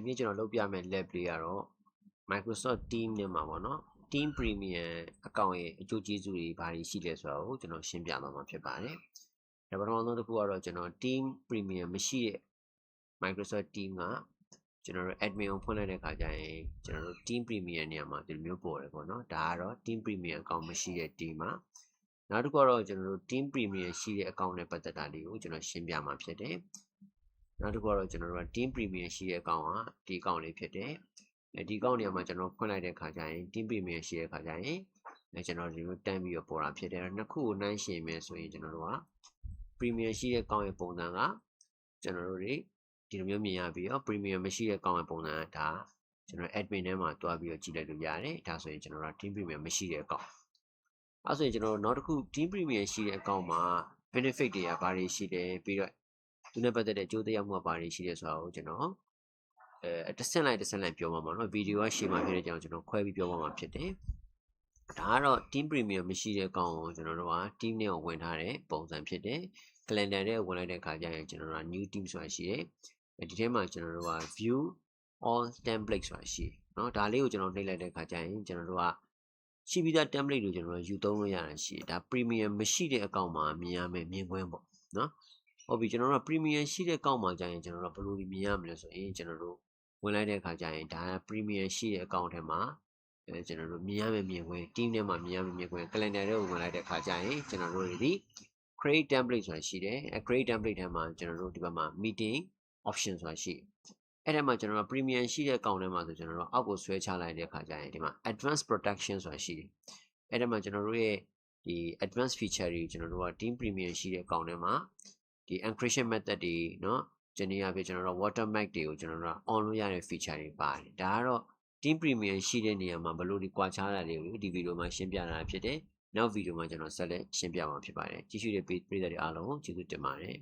မြင့်ကျွန်တော်လုပ်ပြမယ် lab လေးကတော့ Microsoft Team နဲ့မှာပေါ့နော် Team Premium အကောင့်ရဲ့အကျိုးကျေးဇူးတွေဘာတွေရှိလဲဆိုတာကိုကျွန်တော်ရှင်းပြသွားမှာဖြစ်ပါတယ်။ဒါပထမဆုံးတစ်ခုကတော့ကျွန်တော် Team Premium မရှိတဲ့ Microsoft Team ကကျွန်တော်တို့ admin ကိုဖွင့်လိုက်တဲ့အခါကျရင်ကျွန်တော်တို့ Team Premium နေရာမှာဒီလိုမျိုးပေါ်တယ်ပေါ့နော်။ဒါကတော့ Team Premium အကောင့်မရှိတဲ့ Team ပါ။နောက်တစ်ခုကတော့ကျွန်တော်တို့ Team Premium ရှိတဲ့အကောင့်နဲ့ပတ်သက်တာလေးကိုကျွန်တော်ရှင်းပြမှာဖြစ်တယ်။နောက်တစ်ခုကတော့ကျွန်တော်တို့က Team Premium ရှိတဲ့အကောင့်ကဒီအကောင့်လေးဖြစ်တယ်။ဒီအကောင့်နေရာမှာကျွန်တော်ဖွင့်လိုက်တဲ့အခါကျရင် Team Premium ရှိတဲ့အခါကျရင်ကျွန်တော်ဒီလိုတန်းပြီးတော့ပေါ်တာဖြစ်တယ်။နှစ်ခုကိုနှိုင်းယှဉ်မယ်ဆိုရင်ကျွန်တော်တို့က Premium ရှိတဲ့ကောင့်ရဲ့ပုံစံကကျွန်တော်တို့တွေဒီလိုမျိုးမြင်ရပြီးတော့ Premium မရှိတဲ့ကောင့်ရဲ့ပုံစံကဒါကျွန်တော် admin ထဲမှာတွားပြီးတော့ကြည့်လိုက်လို့ရတယ်။ဒါဆိုရင်ကျွန်တော်တို့ Team Premium မရှိတဲ့အကောင့်။အဲဆိုရင်ကျွန်တော်နောက်တစ်ခု Team Premium ရှိတဲ့အကောင့်မှာ benefit တွေကဘာတွေရှိတယ်ပြီးတော့သူနဲ့ပတ်သက်တဲ့အကျိုးသက်ရောက်မှုဘာတွေရှိတယ်ဆိုတာကိုကျွန်တော်တစ်ဆင့်လိုက်ပြောမှာပေါ့နော်ဗီဒီယိုကရှေ့မှာဖြစ်တဲ့အကြောင်းကျွန်တော်ခွဲပြီးပြောမှာဖြစ်တယ်ဒါကတော့ Team Premium မရှိတဲ့အကောင့်ကိုကျွန်တော်တို့က Team နဲ့ဝင်ထားတဲ့ပုံစံဖြစ်တယ် Calendar နဲ့ဝင်လိုက်တဲ့အခါကျရင်ကျွန်တော်တို့က New Team ဆိုတာရှိတယ်ဒီထဲမှာကျွန်တော်တို့က View All Template ဆိုတာရှိတယ်เนาะဒါလေးကိုကျွန်တော်နှိပ်လိုက်တဲ့အခါကျရင်ကျွန်တော်တို့ကရှိပြီးသား template ကိုကျွန်တော်တို့ယူသုံးလို့ရတာရှိတယ်ဒါ Premium မရှိတဲ့အကောင့်မှာမြင်ရမယ်မြင်ကွင်းပေါ့เนาะဟုတ်ပြီကျွန်တော်တို့က Premium ရှိတဲ့ကောင့်မှာကြာရင်ကျွန်တော်တို့ဘယ်လိုမြင်ရမလဲဆိုရင်ကျွန်တော်တို့ဝင်လိုက်တဲ့အခါကျရင်ဒါ Premium ရှိတဲ့အကောင့်ထဲမှာကျွန်တော်တို့မြင်ရမယ်မြင်ခွင့် team ထဲမှာမြင်ရမယ်မြင်ခွင့် calendar ထဲကိုဝင်လိုက်တဲ့အခါကျရင်ကျွန်တော်တို့ဒီ create template ဆိုတာရှိတယ်create template ထဲမှာကျွန်တော်တို့ဒီဘက်မှာ meeting option ဆိုတာရှိအဲ့ဒါမှာကျွန်တော်တို့ Premium ရှိတဲ့အကောင့်ထဲမှာဆိုကျွန်တော်တို့အောက်ကိုဆွဲချလိုက်တဲ့အခါကျရင်ဒီမှာ advanced protection ဆိုတာရှိတယ်အဲ့ဒါမှာကျွန်တော်တို့ရဲ့ဒီ advanced feature တွေကျွန်တော်တို့က Team Premium ရှိတဲ့အကောင့်ထဲမှာဒီ encryption method တွေเนาะကျွန်တော်တို့ watermark တွေကိုကျွန်တော်တို့ on လုပ်ရတဲ့ feature တွေပါတယ်ဒါကတော့ Team Premium ရှိတဲ့နေရာမှာဘယ်လိုဒီကွာခြားတာတွေကိုဒီဗီဒီယိုမှာရှင်းပြတာဖြစ်တယ်နောက်ဗီဒီယိုမှာကျွန်တော်ဆက်လက်ရှင်းပြမှာဖြစ်ပါတယ်ကြည့်ရှုတဲ့ပရိသတ်တွေအားလုံးကျေးဇူးတင်ပါတယ်